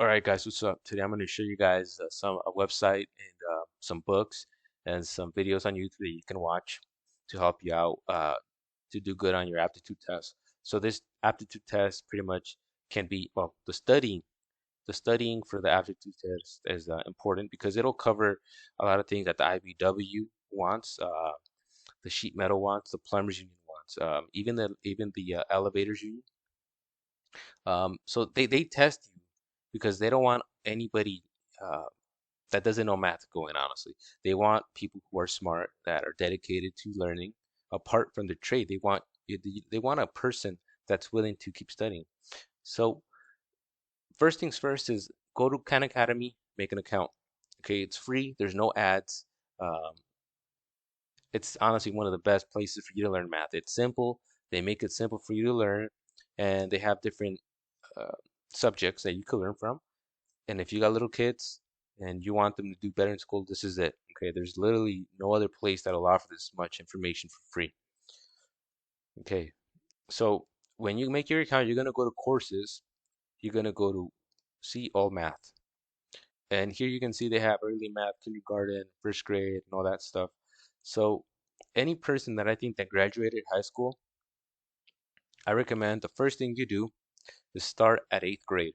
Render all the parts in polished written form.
All right, guys, what's up? Today I'm going to show you guys a website and some books and some videos on YouTube that you can watch to help you out to do good on your aptitude test. So this aptitude test pretty much can be, well, the studying for the aptitude test is important because it'll cover a lot of things that the IBEW wants, the sheet metal wants, the plumbers union wants, even the elevators union. So they test you because they don't want anybody uh, that doesn't know math to go in, honestly. They want people who are smart, that are dedicated to learning. Apart from the trade, they want a person that's willing to keep studying. So first things first is go to Khan Academy, make an account. Okay, it's free. There's no ads. Um, it's honestly one of the best places for you to learn math. It's simple. They make it simple for you to learn, and they have different uh, subjects that you could learn from. And if you got little kids and you want them to do better in school, this is it. Okay, there's literally no other place that'll offer this much information for free. Okay, so when you make your account, you're gonna go to courses. You're gonna go to see all math, and here you can see they have early math, kindergarten, first grade, and all that stuff. So any person that I think that graduated high school, I recommend the first thing you do is start at eighth grade.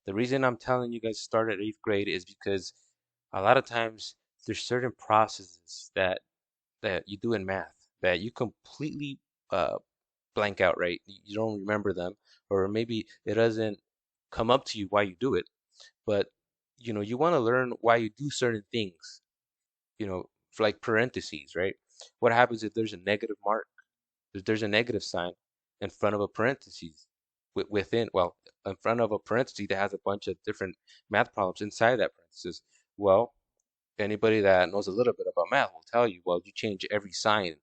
The reason I'm telling you guys to start at eighth grade is because a lot of times there's certain processes that you do in math that you completely uh, blank out, right? You don't remember them, or maybe it doesn't come up to you why you do it. But you want to learn why you do certain things. For like parentheses, right? What happens if there's a negative mark? There's a negative sign in front of a parentheses within, well, in front of a parenthesis that has a bunch of different math problems inside that parenthesis. Well, anybody that knows a little bit about math will tell you, well, you change every sign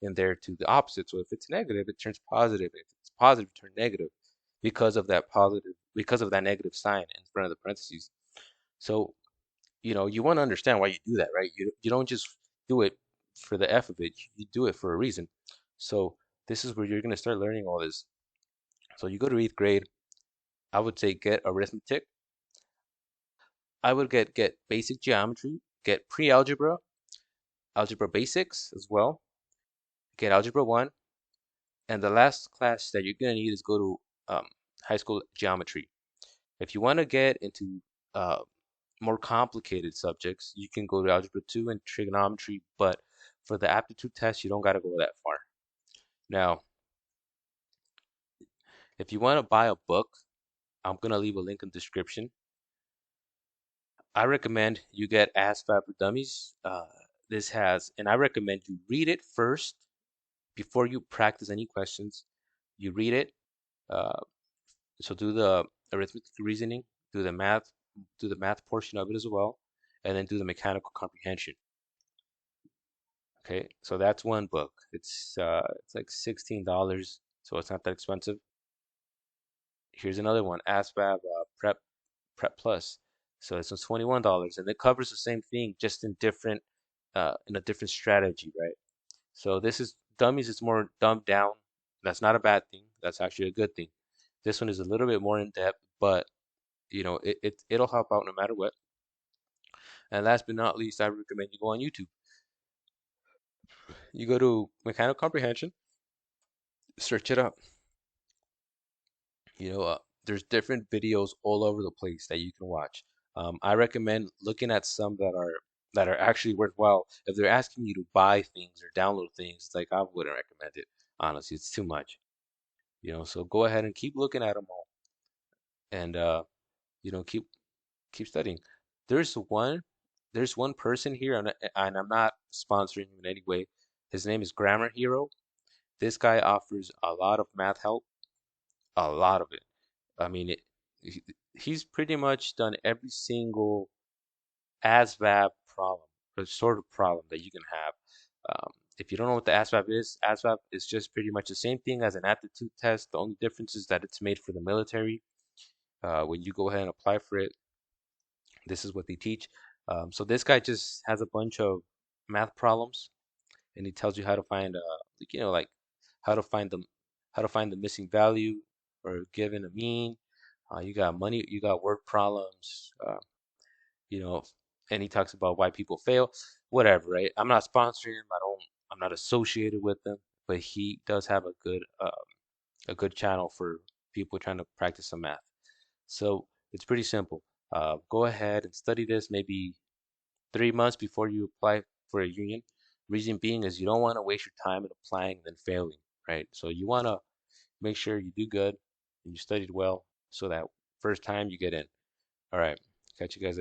in there to the opposite. So if it's negative, it turns positive. If it's positive, it turns negative because of that negative sign in front of the parentheses. So, you want to understand why you do that, right? You don't just do it for the F of it. You do it for a reason. So this is where you're going to start learning all this. So you go to eighth grade, I would say get arithmetic. I would get basic geometry, get pre-algebra, algebra basics as well, get algebra 1, and the last class that you're going to need is go to high school geometry. If you want to get into uh, more complicated subjects, you can go to algebra 2 and trigonometry, but for the aptitude test, you don't got to go that far. Now, if you want to buy a book, I'm going to leave a link in the description. I recommend you get ASVAB for Dummies. And I recommend you read it first before you practice any questions. You read it. Uh, so do the arithmetic reasoning, do the math, do the math portion of it as well, and then do the mechanical comprehension. Okay, so that's one book. It's like $16, so it's not that expensive. Here's another one, ASVAB Prep Plus. So it's $21, and it covers the same thing, just in a different strategy, right? So this is dummies is more dumbed down. That's not a bad thing. That's actually a good thing. This one is a little bit more in depth, but it'll help out no matter what. And last but not least, I recommend you go on YouTube. You go to mechanical comprehension, search it up. There's different videos all over the place that you can watch. I recommend looking at some that are actually worthwhile. If they're asking you to buy things or download things, it's like I wouldn't recommend it. Honestly, it's too much. So go ahead and keep looking at them all, and keep studying. There's one there's one person here, and I'm not sponsoring him in any way. His name is Grammar Hero. This guy offers a lot of math help, a lot of it. I mean, he, he's pretty much done every single ASVAB problem or sort of problem that you can have. If you don't know what the ASVAB is just pretty much the same thing as an aptitude test. The only difference is that it's made for the military. When you go ahead and apply for it, this is what they teach. So this guy just has a bunch of math problems, and he tells you how to find, like how to find them, how to find the missing value or given a mean, You got money, you got work problems, you know, and he talks about why people fail, whatever, right? I'm not sponsoring him. I'm not associated with him, but he does have a good channel for people trying to practice some math. So it's pretty simple. Go ahead and study this maybe 3 months before you apply for a union. Reason being is you don't want to waste your time in applying and then failing, right? So you want to make sure you do good and you studied well so that first time you get in. All right, catch you guys later.